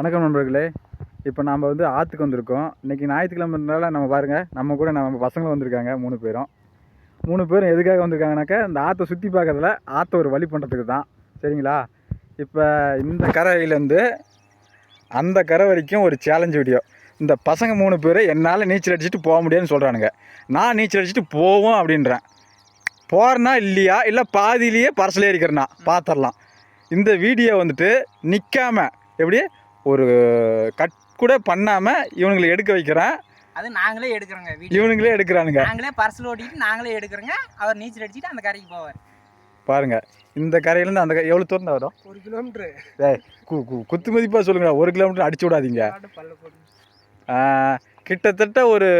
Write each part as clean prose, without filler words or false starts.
வணக்கம் நண்பர்களே. இப்போ நாம் வந்து ஆற்றுக்கு வந்திருக்கோம். இன்றைக்கி ஞாயிற்றுக்கிழமைனால நம்ம பாருங்கள், நம்ம கூட நம்ம பசங்களும் வந்திருக்காங்க. 3 பேரும் எதுக்காக வந்திருக்காங்கனாக்கா, இந்த ஆற்றை சுற்றி பார்க்கறதுல ஆற்றை ஒரு வழி பண்ணுறதுக்கு தான். சரிங்களா? இப்போ இந்த கரையிலேருந்து அந்த கரை வரைக்கும் ஒரு சேலஞ்ச் வீடியோ. இந்த பசங்க 3 பேர் என்னால் நீச்சல் அடிச்சுட்டு போக முடியாதுன்னு சொல்கிறானுங்க. நான் நீச்சல் அடிச்சுட்டு போவோம் அப்படின்றேன். போகிறனா இல்லையா, இல்லை பாதியிலேயே பரசல் ஏறிக்கிறேன்னா பார்த்துடலாம். இந்த வீடியோ வந்துட்டு நிற்காம எப்படி ஒரு கட் கூட பண்ணாமல் இவனுங்களை எடுக்க வைக்கிறேன். அது நாங்களே எடுக்கிறோங்க. இவனுங்களே எடுக்கிறானுங்க. நாங்களே பர்சல் ஓட்டிட்டு நாங்களே எடுக்கிறோங்க. அவர் நீச்சல் அடிச்சுட்டு அந்த கரைக்கு போவார். பாருங்க, இந்த கரையிலேருந்து அந்த எவ்வளோ தூரம் வரும்? 1 கிலோமீட்டரு. குத்து மதிப்பாக சொல்லுங்க. 1 கிலோமீட்டர் அடிச்சு விடாதீங்க. கிட்டத்தட்ட ஒரு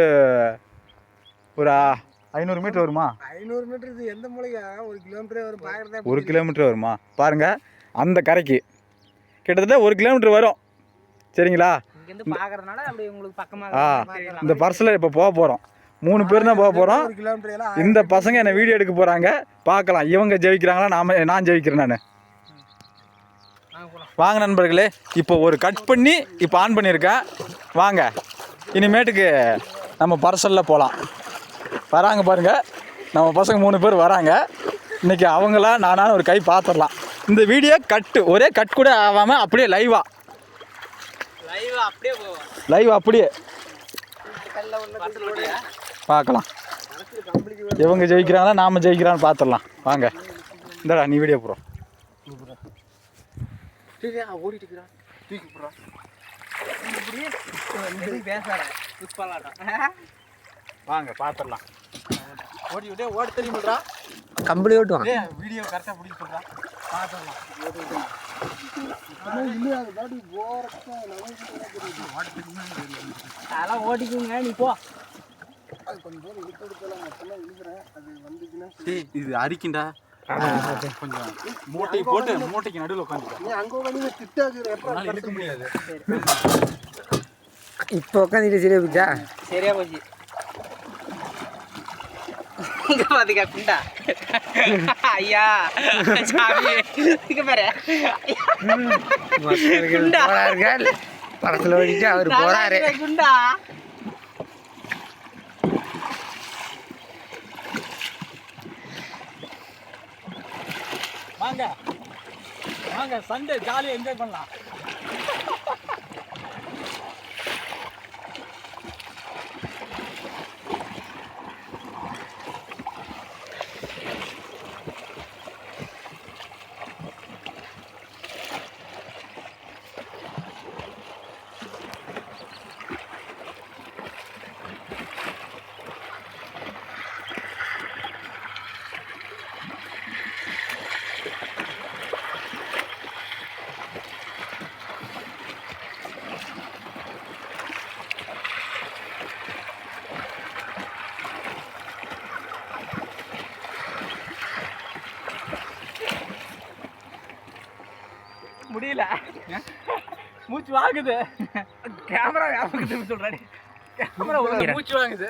500 மீட்டர் வருமா? 500 மீட்டர். இது எந்த மூலையா? 1 கிலோமீட்டரே வரும். பார்க்குறதா 1 கிலோமீட்டர் வருமா பாருங்க. அந்த கரைக்கு கிட்டத்தட்ட 1 கிலோமீட்டர் வரும். சரிங்களா? இங்கேருந்து பார்க்கறதுனால அப்படி உங்களுக்கு பக்கமாக இந்த பர்ஸில் இப்போ போக போகிறோம். 3 பேர் தான் போக போகிறோம். இந்த பசங்க என்னை வீடியோ எடுக்க போகிறாங்க. பார்க்கலாம் இவங்க ஜெயிக்கிறாங்களா நான் ஜெயிக்கிறேன். நான் வாங்க நண்பர்களே. இப்போ ஒரு கட் பண்ணி இப்போ ஆன் பண்ணியிருக்கேன். வாங்க இனிமேட்டுக்கு நம்ம பர்சலில் போகலாம். வராங்க பாருங்கள், நம்ம பசங்க 3 பேர் வராங்க. இன்றைக்கி அவங்களா நானான ஒரு கை பார்த்துடலாம். இந்த வீடியோ ஒரே கட் கூட ஆகாமல் அப்படியே லைவ் அப்படியே பார்க்கலாம். இவங்க ஜெயிக்கிறாங்களா நாம் ஜெயிக்கிறான்னு பார்த்துடலாம். வாங்க இந்தடா நீ வீடியோ போகிறோம். வாங்க பார்த்துடலாம். ஓட தெரியுமாடா? கம்பளி ஓட்டுவான். வீடியோ கரெக்டாக பிடிக்க சொல்கிறா. பார்த்துடலாம். அதெல்லாம் ஓட்டிக்குங்க. நீ போ. இது அரிக்கிண்டா. கொஞ்சம் மூட்டைக்கு நடுவில் உட்காந்து எடுக்க முடியாது. இப்போ உட்காந்துட்டு சரியா போச்சா? சரியா போச்சு. இங்க பாத்துக்க குண்டா. ஐயா சாமி இங்க பாரு. குண்டா போறார்கள். பரசல ஓடிட்டு அவர் போறாரு. குண்டா வாங்க வாங்க, சண்டே ஜாலியாக என்ஜாய் பண்ணலாம். முடியல, மூச்சு வாங்குது. கேமரா ஞாபகத்துக்கு சொல்றாரு. கேமரா மூச்சு வாங்குது.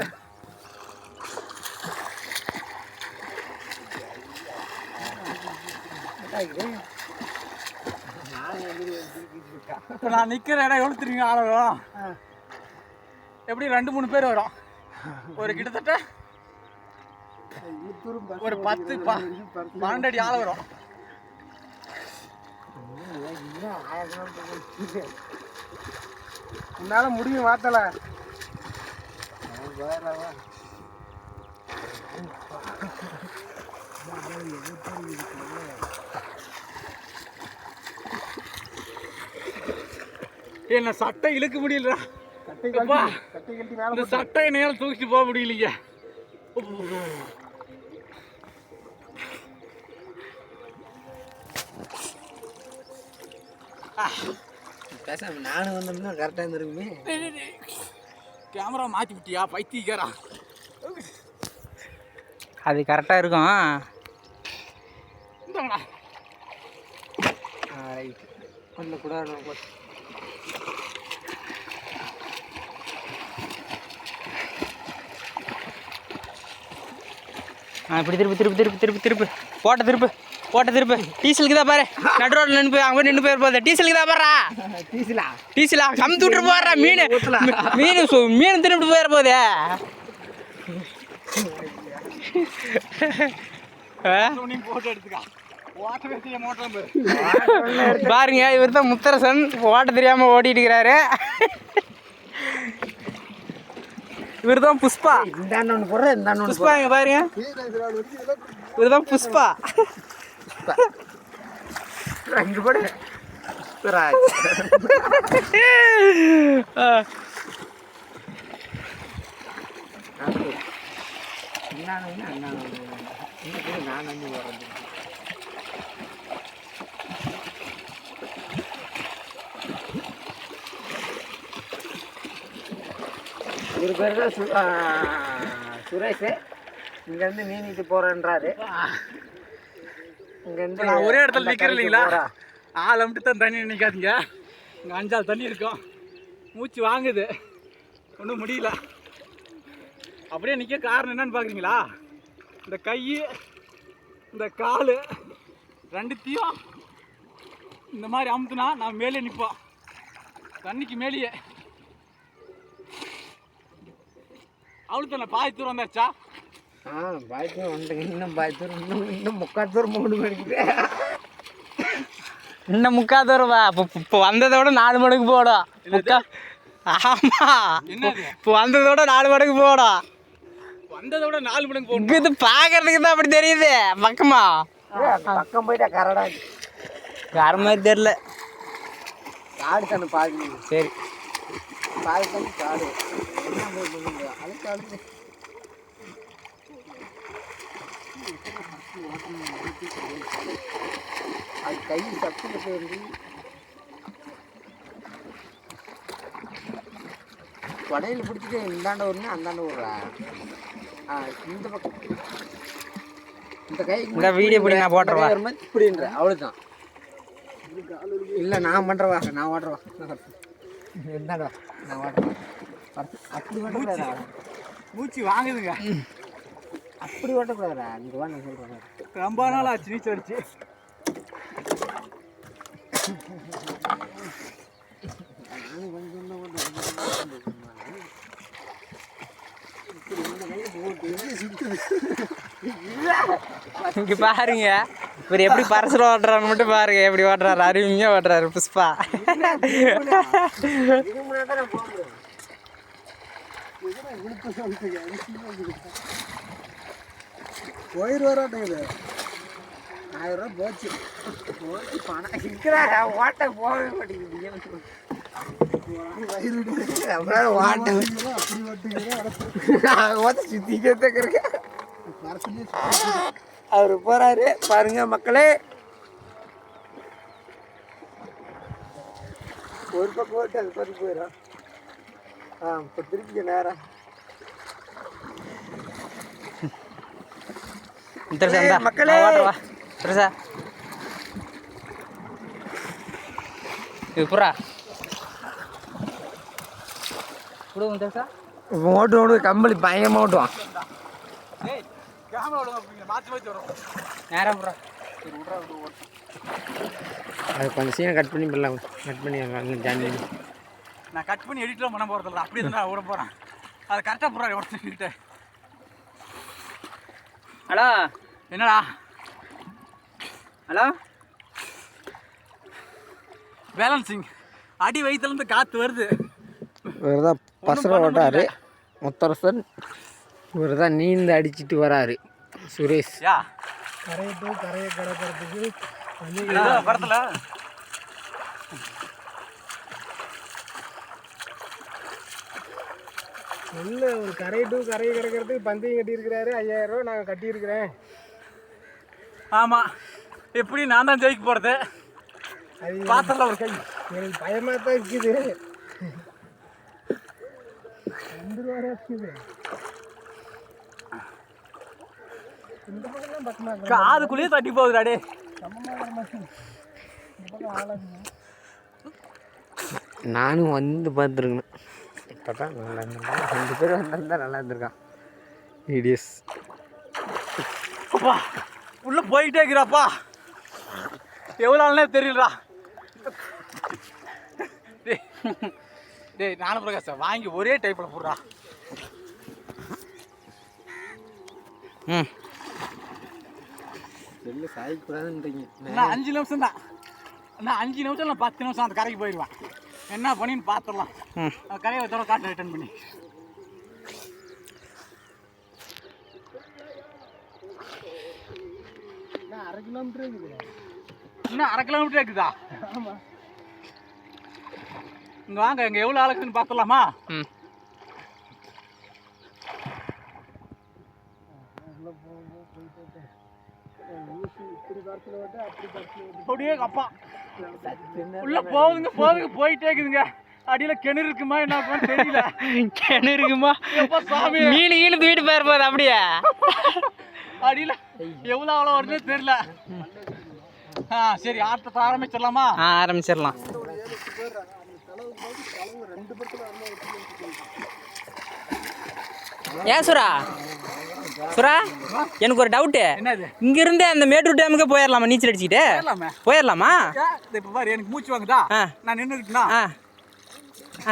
நான் நிக்கிற இடம் எவ்வளோ தெரியுங்க? ஆள வரும். எப்படி 2-3 பேர் வரும். ஒரு கிட்டத்தட்ட ஒரு 10-12 அடி ஆள வரும். உன்னால முடியும் வாத்தல. என்ன சட்டை இழுக்க முடியல. இந்த சட்டை நேரம் தூக்கிட்டு போக முடியலைங்க. நானும் வந்தோம்னா கரெக்டாக இருந்துருக்குமே. கேமரா மாற்றி விட்டியா பைத்தியக்காரா? அது கரெக்டாக இருக்கும். ரைட் கொஞ்சம் கூட இப்படி திருப்பு திருப்பு திருப்பு திருப்பு திருப்பு போட்ட திருப்பு. போட்ட திருப்பு டீசலுக்கு தான் பாரு நடு ரோட்ல நின்று போய் அங்கே நின்று போய் போகுது டீசலுக்கு தான் பாருடா டீசலா கமுத்து விட்டு போடுறா மீன் மீன் திரும்பிட்டு போயிட போகுது பாருங்க இவர் தான் முத்தரசன் ஓட்ட தெரியாம ஓட்டிட்டு இருக்கிறாரு இவர் தான் புஷ்பா புஷ்பா இங்க பாருங்க இவர் தான் புஷ்பா இவர் பேர் தான் சுரேஷ். இங்கேருந்து மீனிட்டு போகிறேன்றாரு. இங்கேருந்து நான் ஒரே இடத்துல நிற்கிறேன் இல்லைங்களா, ஆளை மட்டும் தான் தண்ணி நிற்காதீங்க. இங்கே 5 ஆள் தண்ணி இருக்கும், மூச்சு வாங்குது, ஒன்றும் முடியல. அப்படியே நிற்க காரணம் என்னன்னு பார்க்குறீங்களா, இந்த கை இந்த கால் ரெண்டுத்தையும் இந்த மாதிரி அமுத்துனா நான் மேலே நிற்போம், தண்ணிக்கு மேலேயே. அவ்வளோ தானே, பாதி தூரம் வந்தாச்சா? பாதி தூரம் வந்துங்க, இன்னும் பாதி தூரம், இன்னும் முக்கால் தூரம் மூணு மணிக்கு, இன்னும் முக்கால் தூரம் வா. இப்போ வந்ததோட 4 மணிக்கு போடும் முக்கா. ஆமாம், இப்போ வந்ததோட 4 மணிக்கு போடும். வந்ததோட 4 மணிக்கு போகும். இது பார்க்கறதுக்கு தான் அப்படி தெரியுது, பக்கமா பக்கம் போயிட்டா கரடா வேற மாதிரி தெரியல. காடு தானே பாதி. சரி பாதி தண்ணி காடு அழுக்கு அழுக்கு. அது கை சப்திக்கு போயிருந்து கொடையில் பிடிச்சிட்டு இந்தாண்ட ஊர்னா அந்தாண்ட ஊர்றா. இந்த பக்கம் இந்த கை இந்த வீடியோ பிடி நான் போட்டுருவேன் இப்படின்ற அவ்வளோதான். இல்லை நான் பண்ணுறவா, நான் ஓட்டுறவா, இருந்தாடா நான் ஓட்டுறவா. அப்படி ஓட்டக்கூடாதா, மூச்சு வாங்குதுங்க. அப்படி ஓட்டக்கூடாதா, இங்கே வா நான் சொல்கிறேன். ரொம்ப நாள் ஆச்சு நீச்சல் அடிச்சு. இங்க பாருங்க இவர் எப்படி பரசல் ஓட்டுறாரு மட்டும் பாருங்க, எப்படி ஓட்டுறாரு, அருமையா ஓட்டுறாரு புஷ்பா. போயிடுவாராட்டுங்குது. 1000 ரூபா போச்சு போச்சு பணம் இருக்கிறா ஓட்ட போகவே மாட்டேங்குது. அவரு போறாரு பாருங்க மக்களே. ஒரு பக்கம் ஓட்டு அது பக்கம் போயிடும். இப்போ திருப்பி நேரம் மக்களே இது புறா ஓட்டு ஓடு கம்பளி பயங்கரமாக ஓட்டுவான். நேரம் புறா அது கொஞ்சம் சீனை கட் பண்ணி பண்ணலாம், கட் பண்ணி ஜாயின் பண்ணி. நான் கட் பண்ணி எடிட்லாம் பண்ண போகிறதில்ல, அப்படியே தான் நான் ஓட போகிறேன். அது கரெக்டாக போகிறேன் ஒருத்தங்கிட்ட. ஹலோ என்னடா ஹலோ பேலன்சிங், அடி வயிற்றுலேருந்து காற்று வருது. இவர் தான் பசரை ஓட்டாரு முத்தரசன். இவர் தான் நீந்து அடிச்சுட்டு வராரு சுரேஷ். யா கரையை கடக்கிறதுக்கு படத்தில் இல்லை ஒரு கரையை கிடக்கிறதுக்கு பந்தயம் கட்டியிருக்கிறாரு. 5000 ரூபா நாங்கள் கட்டியிருக்கிறேன். ஆமாம், எப்படி நான் தான் ஜெயிக்க போகிறது. அது பாத்திரல ஒரு கை எனக்கு பயமாக தான் இருக்குது. 2 ரூபா இருக்குது. இந்த பக்கம் தான் பக்கமாக காதுக்குள்ளேயே தட்டி போகுதுடாடே. நானும் வந்து பார்த்துருக்கணும். இப்போ தான் நல்லா இருந்திருக்கான். 2 பேர் வந்திருந்தா நல்லா இருந்திருக்கான். வீடியோஸ் அப்பா உள்ளே போயிட்டே இருக்கிறாப்பா. எவ்வளோ ஆளுனே தெரியலடா. டேய் ஞான பிரகாஷ் வாங்கி ஒரே டைப்பில் போடுறா. செல்லு சாய்க்கூடாதுன்றீங்க. நான் 5 நிமிஷம் தான். நான் 5 நிமிஷம் இல்லை 10 நிமிஷம் அந்த கரைக்கு போயிடுவேன். என்ன பண்ணின்னு பார்த்துடலாம். கரையை தவிர காட்டு ரிட்டர்ன் பண்ணி. இன்னும் 1/2 கிலோமீட்டர் இருக்குது. இன்னும் 1/2 கிலோமீட்டர் இருக்குதா? ஆமாம். இங்கே வாங்க, இங்கே எவ்வளோ ஆளுக்குன்னு பார்த்துடலாமா? அப்படியே அப்பா உள்ள போகுதுங்க போயிட்டே இருக்குதுங்க. அடியில கிணறு இருக்குமா என்ன தெரியல. கிணறு இருக்குமா? மீன் கீழே தூக்கிட்டு போயிருப்பாரு அப்படியே. அடியில எவ்வளோ அவ்வளோ வருதுன்னு தெரியல. சரி ஆட்டத்தை ஆரம்பிச்சிடலாமா? ஆரம்பிச்சிடலாம். ஏன் சுரா எனக்கு ஒரு டவுட்டு. இங்கிருந்தே அந்த மேட்டூர் டேமுக்கு போயிடலாமா நீச்சல் அடிச்சுக்கிட்டு? போயிடலாமா? இப்போ பாரு எனக்கு மூச்சு வாங்குதா, நான் நின்றுட்டுனா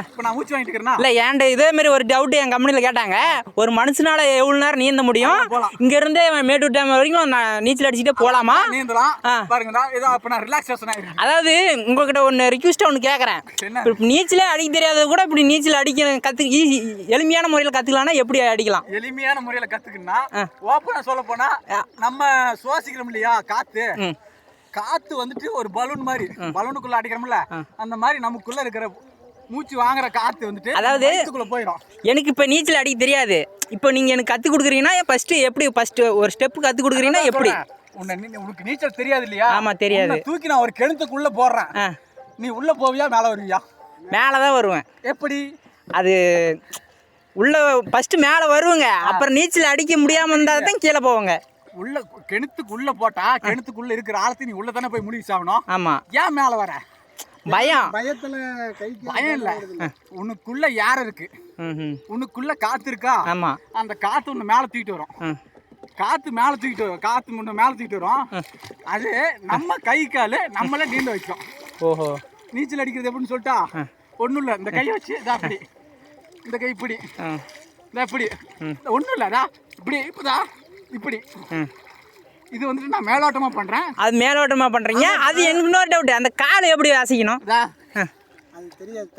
இப்போ நான் மூச்சு வாங்கிட்டு இருக்கேன்னா இல்லை ஏன்டா இதே மாதிரி ஒரு டவுட் என் கம்பெனியில் கேட்டாங்க. ஒரு மனுஷனால எவ்வளோ நேரம் நீந்த முடியும்? இங்கிருந்தே மேட்டூர் டேம் வரைக்கும் நான் நீச்சல் அடிச்சுட்டே போகலாமா? நீந்தலாம். பாருங்கடா ஏதோ அப்போ நான் ரிலாக்ஸேஷன் ஆகிருக்கேன். அதாவது உங்ககிட்ட ஒன்று ரிக்வெஸ்ட்டாக ஒன்று கேட்குறேன். இப்போ நீச்சலே அடிக்க தெரியாத கூட இப்படி நீச்சல் அடிக்க எளிமையான முறையில் கற்றுக்கலாம்னா எப்படி அடிக்கலாம்? எளிமையான முறையில் கற்றுக்குன்னா ஓப்பனாக சொல்ல போனால் நம்ம சுவாசிக்கிறோம் இல்லையா காற்று வந்துட்டு ஒரு பலூன் மாதிரி பலூனுக்குள்ளே அடிக்கிறோம்ல அந்த மாதிரி நமக்குள்ளே இருக்கிற மூச்சு வாங்குற காற்று வந்துட்டு அதாவது போயிடும். எனக்கு இப்போ நீச்சல் அடிக்க தெரியாது. இப்போ நீங்கள் எனக்கு கற்றுக் கொடுக்குறீங்கன்னா ஃபஸ்ட்டு ஒரு ஸ்டெப்பு கற்றுக் கொடுக்குறீங்கன்னா எப்படி? உனக்கு நீச்சல் தெரியாது இல்லையா? ஆமாம் தெரியாது. தூக்கி நான் ஒரு கிணத்துக்குள்ளே போடுறேன். நீ உள்ளே போவியா மேலே வருவியா? மேலே தான் வருவேன். எப்படி? அது உள்ளே ஃபஸ்ட்டு மேலே வருவேங்க. அப்புறம் நீச்சல் அடிக்க முடியாமல் இருந்தால் தான் கீழே போவாங்க. உள்ள கிணத்துக்குள்ளே போட்டா கிணத்துக்குள்ளே இருக்கிற ஆழத்தை நீ உள்ளே தானே போய் முடிவு சாகணும். ஆமாம். ஏன் மேலே வர? பயத்துல பயம் இல்ல. உனக்குள்ள யார் இருக்கு? உனக்குள்ள காத்து இருக்கா? ஆமா. அந்த காத்து உன்னை மேல தூக்கிட்டு வரும். காத்து மேல தூக்கிட்டு வரும். காத்து முன்ன மேல தூக்கிட்டு வரும். அது நம்ம கை காலு நம்மளே நீந்த வைக்கும். ஓஹோ. நீச்சல் அடிக்கிறது எப்படின்னு சொல்லிட்டா ஒன்றும் இல்லை. இந்த கையை வச்சு இதா அப்படி, இந்த கை இப்படி, இதா இப்படி, ஒன்றும் இல்லைடா இப்படி இப்போதா இப்படி. இது வந்துட்டு நான் மேலோட்டமாக பண்ணுறேன். அது மேலோட்டமாக பண்ணுறீங்க. அது எனக்கு இன்னொரு டவுட்டு, அந்த காலை எப்படி அசைக்கணும்? அது தெரியாது.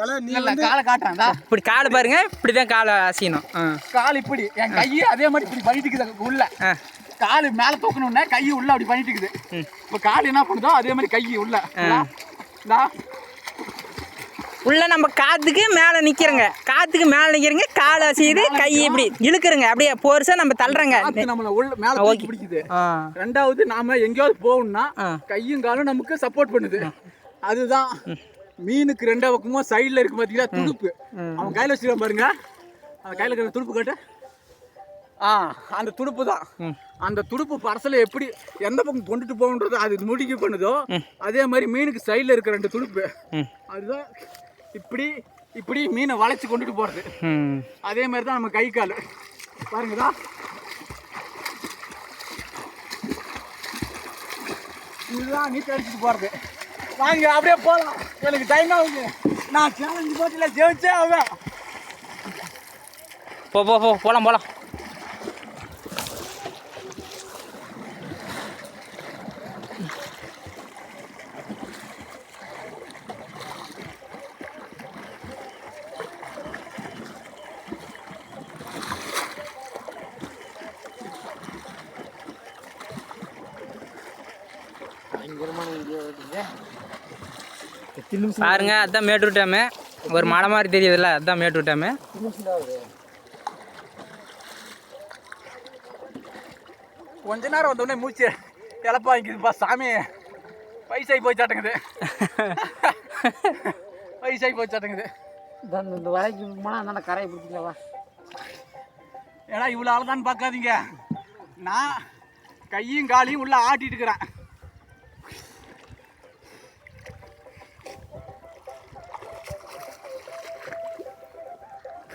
காலை காட்டுறேன். இப்படி காலை பாருங்க, இப்படி தான் காலை அசைக்கணும். கால் இப்படி, என் கையை அதே மாதிரி இப்படி பண்ணிட்டுக்குது உள்ள. கால் மேலே தூக்கணுன்னே கை உள்ள அப்படி பண்ணிட்டுக்குது. இப்போ கால் என்ன பண்ணுதோ அதே மாதிரி கை உள்ள உள்ள நம்ம காற்றுக்கு மேலே நிற்கிறோங்க. காற்றுக்கு மேலே நிற்கிறங்க, கால் அசையுது, கை இப்படி இழுக்கிறங்க, அப்படியே போர்ஸா நம்ம தள்ளுறங்க. நம்மளை உள்ள மேலே பிடிக்குது. ரெண்டாவது நாம எங்கேயாவது போகணும்னா கையும் காலும் நமக்கு சப்போர்ட் பண்ணுது. அதுதான் மீனுக்கு ரெண்டா பக்கமும் சைடில் இருக்கு பார்த்தீங்களா துடுப்பு. அவன் கையில் வச்சுருக்கான் பாருங்க. அந்த கையில் இருக்கிற துடுப்பு காட்டு. அந்த துடுப்பு தான். அந்த துடுப்பு பரசலை எப்படி எந்த பக்கம் கொண்டுட்டு போகணுன்றது அது முடிக்க பண்ணுதோ அதே மாதிரி மீனுக்கு சைடில் இருக்கிற 2 துடுப்பு அதுதான் இப்படி இப்படி மீனை வளைச்சி கொண்டுட்டு போகிறது. அதே மாதிரி தான் நம்ம கை கால் பாருங்கதா. இதுதான் நீச்சல் அடிச்சுட்டு போகிறது. வாங்க அப்படியே போகலாம். எனக்கு டைம் ஆகுது. நான் சேலஞ்சு போட்டியில் ஜெயிச்சே ஆவேன். போகலாம். பாருங்க, அதுதான் மேட்டூர் டேமு. ஒரு மலை மாதிரி தெரியுதுல்ல, அதுதான் மேட்டூர் டேமு. கொஞ்ச நேரம் வந்தோடனே மூச்சு இழப்பா வாங்கிக்குதுப்பா சாமி. வயசாகி போச்சாட்டுங்குது. இந்த வரைக்கு போனால் அந்த கரையை பிடிச்சிக்கவா. ஏன்னா இவ்வளோ ஆள்தான் பார்க்காதீங்க. நான் கையும் காலையும் உள்ள ஆட்டிட்டு இருக்கிறேன்.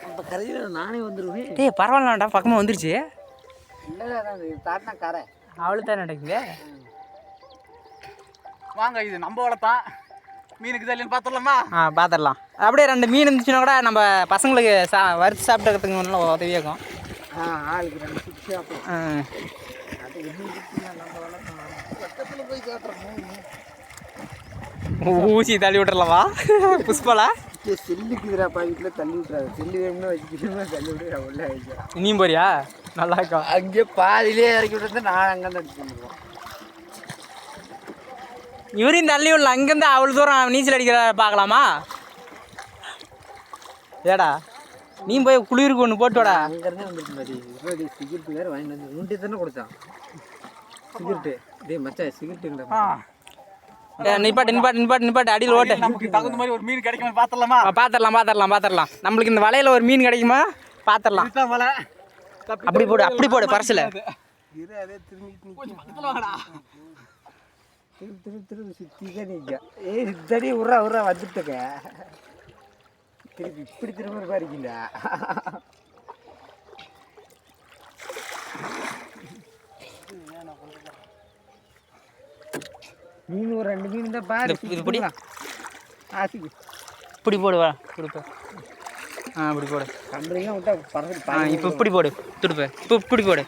அந்த கரையில் நானே வந்துடுவேன். டேய் பரவாயில்லடா, பக்கமாக வந்துருச்சு. இல்லை தாட்டினா கரை அவ்வளோ தான் நடக்குது. வாங்க இது நம்ம வளர்த்தான் மீனுக்கு தான் இல்லைன்னு பார்த்துடலாமா? பார்த்துடலாம். அப்படியே 2 மீன் இருந்துச்சுன்னா கூட நம்ம பசங்களுக்கு வறுத்து சாப்பிட்றதுக்கு நல்லா உதவியாக இருக்கும். ஆளுக்கு 2 சுற்றி சாப்பிடும். ஊசி தள்ளி விட்டுறலவா புஷ்பலா? செல்லுக்குதுரா பாக்கெட்டில் தள்ளி விட்றாரு. செல்லு வேணும்னா வச்சுக்கிட்டோம்னா தள்ளி விட்டு உள்ள வைக்கிறேன். இனியும் போறியா? நல்லா இருக்கும். அங்கேயே பாதிலே இறக்கி விட்டு நான் அங்கேருந்து அடிச்சு வந்துடுவோம். இவரையும் தள்ளி விடல. அங்கேருந்து அவ்வளோ தூரம் நீச்சல் அடிக்கிற பார்க்கலாமா? ஏடா நீ போய் குளிருக்கு ஒன்று போட்டு வாடா. அங்கேருந்தே வந்துருக்கு மாதிரி இவருடைய சிகரெட்டு வேறு வாங்கிட்டு வந்து நூண்டி தானே கொடுத்தான் சிகரெட்டு. டே மச்சா சிகரெட்டுங்களா? நிப்பாட்டு அடியில் ஓட்டு. நமக்கு தகுந்த மாதிரி ஒரு மீன் கிடைக்குமா பார்த்துடலாமா? பார்த்துடலாம். நம்மளுக்கு இந்த வலையில் ஒரு மீன் கிடைக்குமா பார்த்துடலாம். வலை அப்படி போடு பரசில். அதே திரும்பி கொஞ்சம் பக்கத்தில் வாங்கடா. திரும்பி சுற்றி தான் நீங்க தடி உர்றா வந்துட்டுங்க. திருப்பி இப்படி திரும்ப பாருக்கீங்க. மீன் ஒரு 2 மீன் தான் பாரு. இப்படி ஆசிக்கு இப்படி போடு வா கொடுப்ப. இப்படி போடு. கம்பெனிலாம் விட்டா பறந்து இப்போ இப்படி போடு துடுப்ப. இப்போ இப்படி போடு.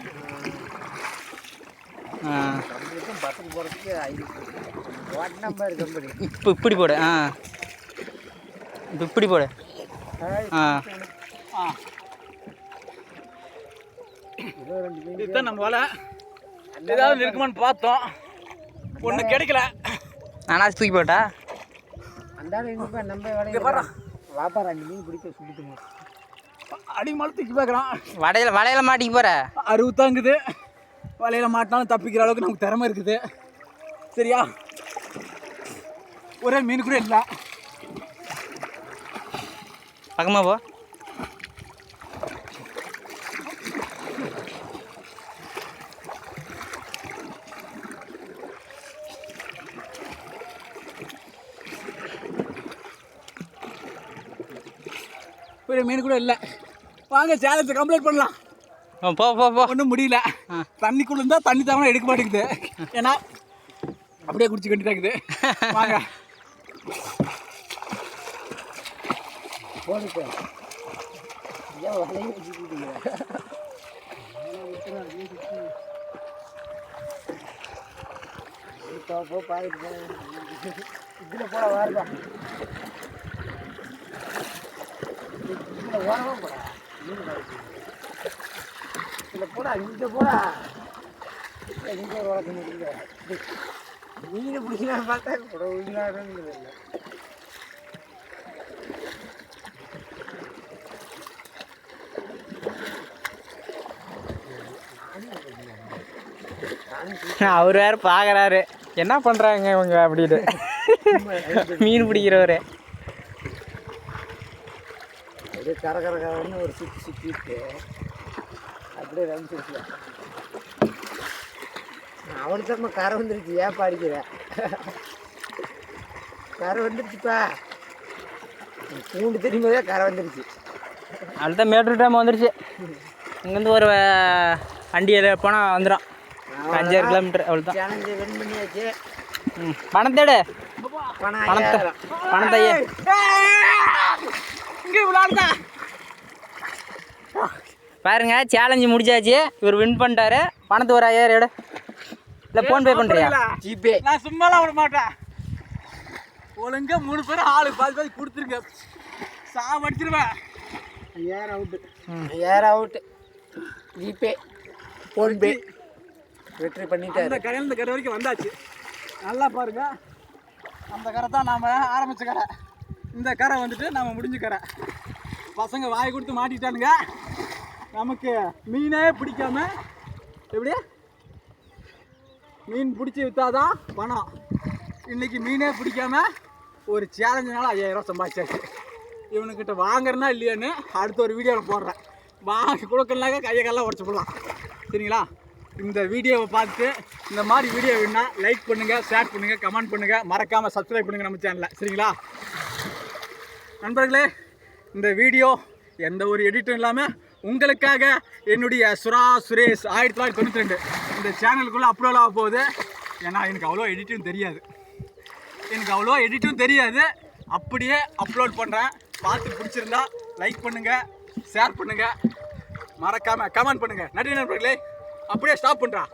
கம்பெனிக்கும் பசங்க போகிறதுக்கு 5 வாட் நம்பர் கம்பெனி. இப்போ இப்படி போடு. இப்போ இப்படி போடு. இதுதான் நம்ம வலை. ஏதாவது இருக்குமான்னு பார்த்தோம், ஒன்றும் கிடைக்கல. நானா தூக்கி போட்டா அந்தாலும் எங்கப்பா நம்ம வலையை வாப்பாரா 2 மீன் பிடிக்க சுட்டுமா அடிமலை தூக்கி பார்க்குறான். வலையில மாட்டிக்கு போற. அறுபத்தாங்குது. வலையில் மாட்டினாலும் தப்பிக்கிற அளவுக்கு நமக்கு திறமை இருக்குது. சரியா? ஒரே மீன் கூட இல்லை. பக்கமா போ. ஒரே மீன் கூட இல்லை. வாங்க சேலஞ்சை கம்ப்ளீட் பண்ணலாம். போ ஒன்றும் முடியல. தண்ணிக்குள்ள இருந்தால் தண்ணி தாமரை எடுக்க மாட்டேங்குது. ஏன்னா அப்படியே குடிச்சு கண்டிட்டாக்குது. வாங்க போடுப்பா. ஏன் வலையை வச்சுக்கிட்டீங்க? போ பாருங்க. இதில் போட வாருப்பா. இதில் ஓரமாக போடா. இதில் போடா. இங்கே போடா. இங்கே ஒரு வழக்கம் இருக்குது. மீன் பிடிக்கலாம் பார்த்தா கூட உயிராடுங்கிறது இல்லை. அவர் வேற பார்க்குறாரு என்ன பண்ணுறாங்க இவங்க அப்படின்னு. மீன் பிடிக்கிறவரு அப்படியே கரன்னு ஒரு சுற்றிட்டு அப்படியே ரமிச்சிருச்சு. அவனுக்கு நம்ம கரை வந்துருச்சு. ஏன் பாடிக்கிற? கரை வந்துருச்சுப்பா. பூண்டு தெரியும்போதே கரை வந்துருச்சு. அதுதான் மேட்டூர் டேம் வந்துருச்சு. இங்கேருந்து ஒரு வண்டியில் போனால் வந்துடும். 5 கிலோமீட்டர் அவ்வளோதான். சேலஞ்சு வின் பண்ணியாச்சு. பணத்தேடு. பணத்தையே இங்கே விளாடுதா பாருங்க. சேலஞ்சு முடிச்சாச்சு. இவர் வின் பண்ணிட்டாரு. பணத்தை ஒரு 5000 எடு. இல்லை ஃபோன்பே பண்ணுறியா? ஜிபே. நான் சும்மாலாம் விட மாட்டேன். ஒழுங்கா 3 பேரும் ஆளுக்கு பாதி கொடுத்துருங்க. சாவடிச்சிருவேன். 5000 அவுட்டு. 5000 அவுட்டு. ஜிபே ஃபோன்பே வெற்றி பண்ணிட்டாரு. அந்த கரை இந்த கரை வரைக்கும் வந்தாச்சு. நல்லா பாருங்க. அந்த கரை தான் நாம் ஆரம்பித்த கரை. இந்த கரை வந்துட்டு நம்ம முடிஞ்ச கரை. பசங்க வாய் கொடுத்து மாட்டிட்டானுங்க. நமக்கு மீனே பிடிக்காம எப்படி மீன் பிடிச்சி விற்றாதான் பணம். இன்றைக்கி மீனே பிடிக்காம ஒரு சேலஞ்சுனால 5000 சம்பாதிச்சாச்சு. இவனுக்கிட்ட வாங்குறனா இல்லையான்னு அடுத்த ஒரு வீடியோவில் போடுறேன். வாங்கி கொடுக்கலனாக்க கையை காலெல்லாம் உடச்சி போடலாம். சரிங்களா? இந்த வீடியோவை பார்த்துட்டு இந்த மாதிரி வீடியோ வேணுன்னா லைக் பண்ணுங்கள், ஷேர் பண்ணுங்கள், கமெண்ட் பண்ணுங்கள், மறக்காமல் சப்ஸ்கிரைப் பண்ணுங்கள் நம்ம சேனலில். சரிங்களா நண்பர்களே? இந்த வீடியோ எந்த ஒரு எடிட்டும் இல்லாமல் உங்களுக்காக என்னுடைய சுரேஷ் 1992 இந்த சேனலுக்குள்ளே அப்லோட் ஆக போகுது. ஏன்னா எனக்கு அவ்வளோ எடிட்டும் தெரியாது. எனக்கு அவ்வளோ எடிட்டும் தெரியாது, அப்படியே அப்லோட் பண்ணுறேன். பார்த்து பிடிச்சிருந்தா லைக் பண்ணுங்கள், ஷேர் பண்ணுங்கள், மறக்காமல் கமெண்ட் பண்ணுங்கள். நன்றி நண்பர்களே. அப்படியே ஸ்டாப் பண்ணுறான்.